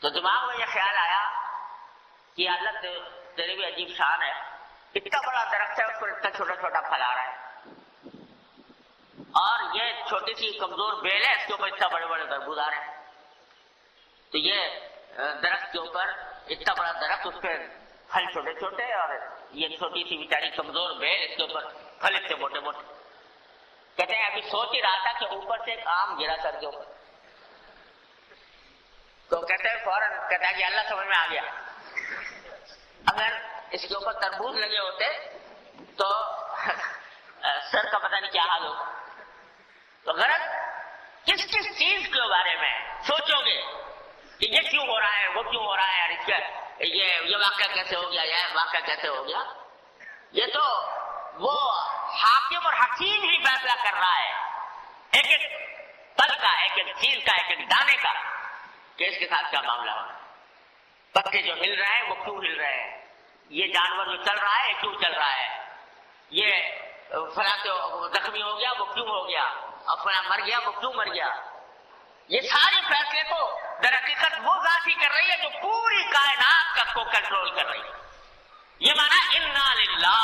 تو دماغ میں یہ خیال آیا کہ اللہ تیری بھی عجیب شان ہے، اتنا بڑا درخت ہے اس پر اتنا چھوٹا چھوٹا پھل آ رہا ہے، اور یہ چھوٹی سی کمزور بیل ہے، اس کے اوپر اتنا بڑے بڑے تربوز آ رہے ہیں. تو یہ درخت کے اوپر اتنا بڑا درخت، اس پہ پھل چھوٹے چھوٹے، اور یہ چھوٹی سی بیچاری کمزور بیل، اس کے اوپر پھل اتنے موٹے موٹے. کہتے ہیں ابھی سوچ ہی رہا تھا کہ اوپر سے ایک آم گرا سر کے اوپر. تو کہتے ہیں فوراً کہتا ہے کہ اللہ سمجھ میں آ گیا، اگر اس کے اوپر تربوز لگے ہوتے تو سر کا پتہ نہیں کیا حال ہوگا. تو غرض کس کس چیز کے بارے میں سوچو گے کہ یہ کیوں ہو رہا ہے، وہ کیوں ہو رہا ہے، اور اس کا یہ واقعہ کیسے ہو گیا، یہ واقعہ کیسے ہو گیا. یہ تو وہ حاکم اور حکیم ہی فیصلہ کر رہا ہے ایک ایک پل کا، ایک ایک چیز کا، ایک ایک دانے کا، کہ اس کے ساتھ کیا معاملہ ہو رہا ہے. پتے جو ہل رہے ہیں وہ کیوں ہل رہے ہیں، یہ جانور جو چل رہا ہے کیوں چل رہا ہے، یہ فلاں زخمی ہو گیا وہ کیوں ہو گیا، اور فلاں مر گیا وہ کیوں مر گیا. یہ سارے فیصلے کو در حقیقت وہ ذات ہی کر رہی ہے جو پوری کائنات کو کنٹرول کر رہی ہے. یہ مانا انا للہ،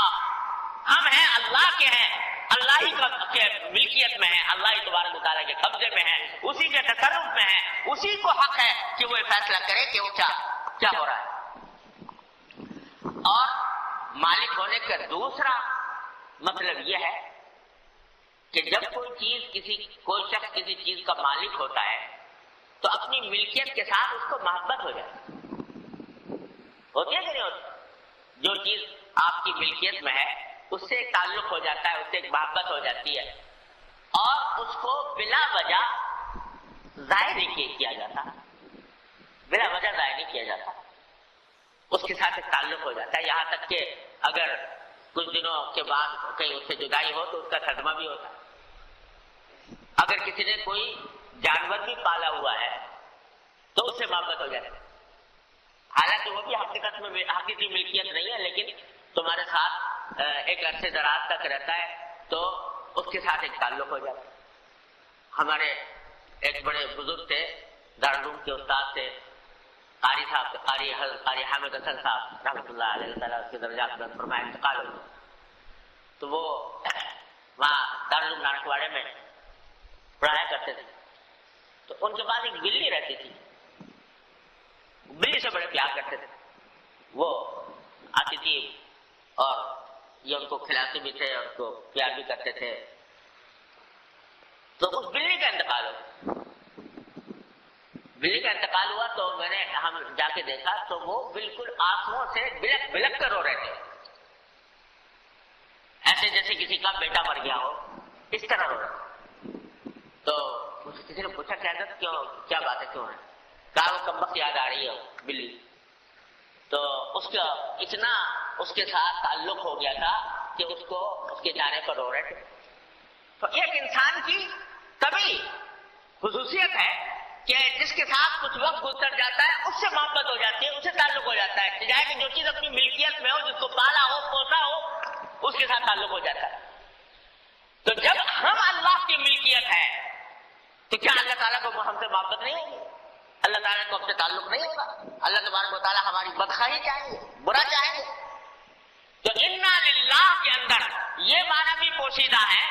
ہم ہیں اللہ کے ہیں، اللہ ہی کے ملکیت میں ہیں، اللہ ہی تبارک و تعالیٰ کے قبضے میں ہیں، اسی کے تصرف میں ہیں، اسی کو حق ہے کہ وہ فیصلہ کرے کہ وہ کیا ہو رہا ہے. اور مالک ہونے کا دوسرا مطلب یہ ہے کہ جب کوئی شخص کسی چیز کا مالک ہوتا ہے تو اپنی ملکیت کے ساتھ اس کو محبت ہو جاتی ہوتی ہے کہ نہیں ہوتی. جو چیز آپ کی ملکیت میں ہے اس سے ایک تعلق ہو جاتا ہے، اس سے ایک محبت ہو جاتی ہے، اور اس کو بلا وجہ ضائع نہیں کیا جاتا، بلا وجہ ضائع نہیں کیا جاتا، اس کے ساتھ ایک تعلق ہو جاتا ہے. یہاں تک کہ اگر کچھ دنوں کے بعد کہیں اس سے جدائی ہو تو اس کا صدمہ بھی ہوتا ہے. اگر کسی نے کوئی جانور بھی پالا ہوا ہے تو اس سے محبت ہو جاتی ہے، حالانکہ وہ بھی حقیقت میں حقیقی ملکیت نہیں ہے، لیکن تمہارے ساتھ ایک عرصے دراز تک رہتا ہے تو اس کے ساتھ ایک تعلق ہو جاتا ہے. ہمارے ایک بڑے بزرگ تھے، دارالعلوم کے استاد تھے، قاری صاحب، قاری حامد حسن صاحب رحمۃ اللہ علیہ تعالیٰ اس کے درجات بلند فرمائے، انتقال ہو گیا. تو وہ وہاں دارالعلوم نانکواڑے میں پڑھایا کرتے تھے. تو ان کے پاس ایک بلی رہتی تھی، بلی سے بڑے پیار کرتے تھے. وہ آتی تھی اور یہ ان کو کھلاتے بھی تھے اور اس کو پیار بھی کرتے تھے. تو اس بلی کا انتقال ہو، بلی کا انتقال ہوا تو ہم جا کے دیکھا تو وہ بالکل آنسوؤں سے بلک بلک کر رو رہے تھے، ایسے جیسے کسی کا بیٹا مر گیا ہو، اس طرح رو رہے. تو کسی نے پوچھا کہ حضرت کیا بات ہے، کیوں ہے؟ کہا وہ کمبخت یاد آ رہی ہے بلی. تو اس کا اتنا اس کے ساتھ تعلق ہو گیا تھا کہ اس کو اس کے جانے پر رو رہے تھے. تو ایک انسان کی طبعی خصوصیت ہے کہ جس کے ساتھ کچھ وقت گزر جاتا ہے اس سے محبت ہو جاتی ہے، اس سے تعلق ہو جاتا ہے. چاہے کہ جو چیز اپنی ملکیت میں ہو، جس کو پالا ہو پوسا ہو، اس کے ساتھ تعلق ہو جاتا ہے. تو جب ہم اللہ کی ملکیت ہے تو کیا اللہ تعالیٰ کو ہم سے محبت نہیں ہوگی؟ اللہ تعالیٰ کو ہم سے تعلق نہیں ہوگا؟ اللہ تبارک و تعالیٰ ہماری بدخواہی چاہیں گے، برا چاہیں گے؟ تو انا للہ کے اندر یہ معنی بھی پوشیدہ ہے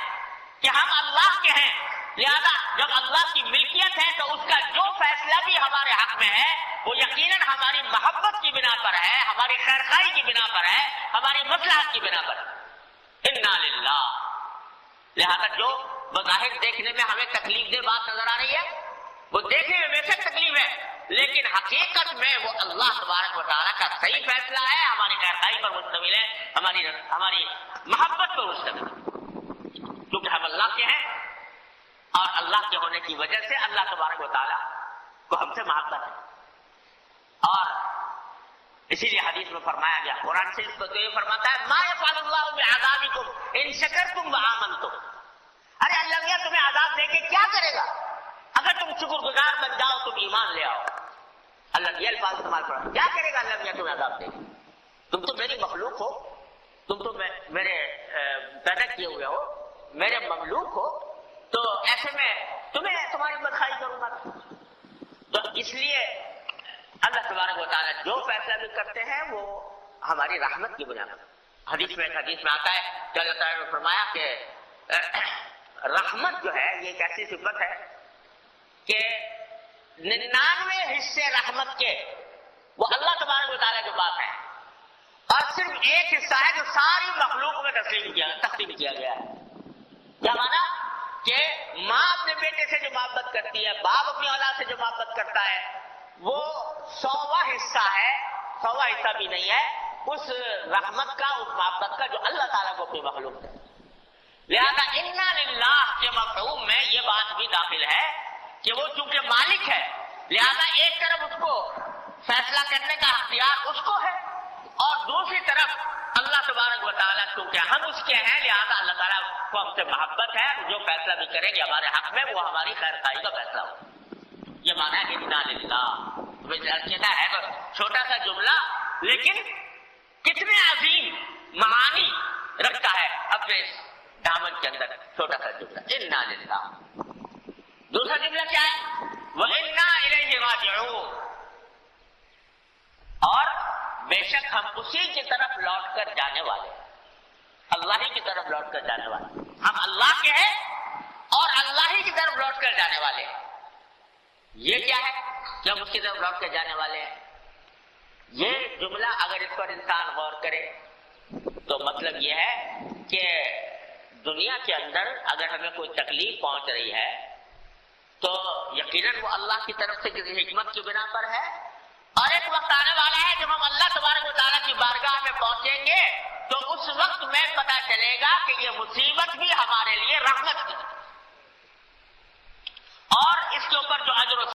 کہ ہم اللہ کے ہیں، لہذا جب اللہ کی ملکیت ہے تو اس کا جو فیصلہ بھی ہمارے حق میں ہے وہ یقیناً ہماری محبت کی بنا پر ہے، ہماری خیرخواہی کی بنا پر ہے، ہماری مصلحت کی بنا پر ہے. انا للہ. لہذا جو بظاہر دیکھنے میں ہمیں تکلیف دہ بات نظر آ رہی ہے وہ دیکھنے میں بے شک تکلیف ہے، لیکن حقیقت میں وہ اللہ تبارک و تعالیٰ کا صحیح فیصلہ ہے، ہماری خیرخواہی پر مشتمل ہے، ہماری محبت پر مشتمل ہے، کیونکہ ہم اللہ کے ہیں اور اللہ کے ہونے کی وجہ سے اللہ تبارک و تعالیٰ کو ہم سے محبت ہے. اور اسی لیے حدیث میں فرمایا گیا، قرآن سے اس کو تو یہ فرماتا ہے ما یفعل اللہ بعذابکم ان شکرتم وآمنتم. ارے اللہ میاں تمہیں عذاب دے کے کیا کرے گا اگر تم شکر گزار بن جاؤ، تم ایمان لے آؤ. اللہ یہ الفاظ استعمال کرا، کیا کرے گا اللہ میاں تمہیں عذاب دے کے؟ تم تو میری مخلوق ہو، تم تو میرے پیدا کیے ہوئے ہو، میرے مملوک ہو، تو ایسے میں تمہیں تمہاری بدخواہی کروں گا. تو اس لیے اللہ تبارک و تعالیٰ جو فیصلہ بھی کرتے ہیں وہ ہماری رحمت کی بنا پر. حدیث میں آتا ہے کہ اللہ تعالیٰ نے فرمایا کہ رحمت جو ہے یہ ایک ایسی صفت ہے کہ 99 حصے رحمت کے وہ اللہ تبارک و تعالیٰ کے پاس ہیں، اور صرف ایک حصہ ہے جو ساری مخلوق میں تقسیم کیا گیا ہے. کیا مانا کہ ماں اپنے بیٹے سے جو محبت کرتی ہے، باپ اپنی اولاد سے جو محبت کرتا ہے، وہ 100واں حصہ ہے، 100واں حصہ بھی نہیں ہے اس رحمت کا، اس محبت کا جو اللہ تعالیٰ کو اپنی مخلوق ہے. لہذا انا للہ کے مفہوم میں یہ بات بھی داخل ہے کہ وہ چونکہ مالک ہے لہذا ایک طرف اس کو فیصلہ کرنے کا اختیار اس کو ہے، اور دوسری طرف اللہ تبارک و تعالیٰ کیونکہ ہم اس کے ہیں لہذا اللہ تعالیٰ کو ہم سے محبت ہے، جو فیصلہ بھی کریں گے ہمارے حق میں وہ ہماری خیر خواہی کا فیصلہ ہو. یہ مانا ہے انا للہ ہے تو چھوٹا سا جملہ لیکن کتنے عظیم معانی رکھتا ہے اپنے دامن کے اندر چھوٹا سا جملہ انا للہ. دوسرا جملہ کیا ہے؟ وَإِنَّا إِلَيْهِ رَاجِعُونَ، اور بے شک ہم اسی کی طرف لوٹ کر جانے والے، اللہ ہی کی طرف لوٹ کر جانے والے. ہم اللہ کے ہیں اور اللہ ہی کی طرف لوٹ کر جانے والے. یہ کیا ہے کہ ہم اس کی طرف لوٹ کر جانے والے ہیں؟ یہ جملہ اگر اس پر انسان غور کرے تو مطلب یہ ہے کہ دنیا کے اندر اگر ہمیں کوئی تکلیف پہنچ رہی ہے تو یقیناً وہ اللہ کی طرف سے کسی حکمت کی بنا پر ہے، اور ایک وقت آنے والا ہے جب ہم اللہ تبارک و تعالیٰ کی بارگاہ میں پہنچیں گے تو اس وقت میں پتہ چلے گا کہ یہ مصیبت بھی ہمارے لیے رحمت تھی، اور اس کے اوپر جو اجر و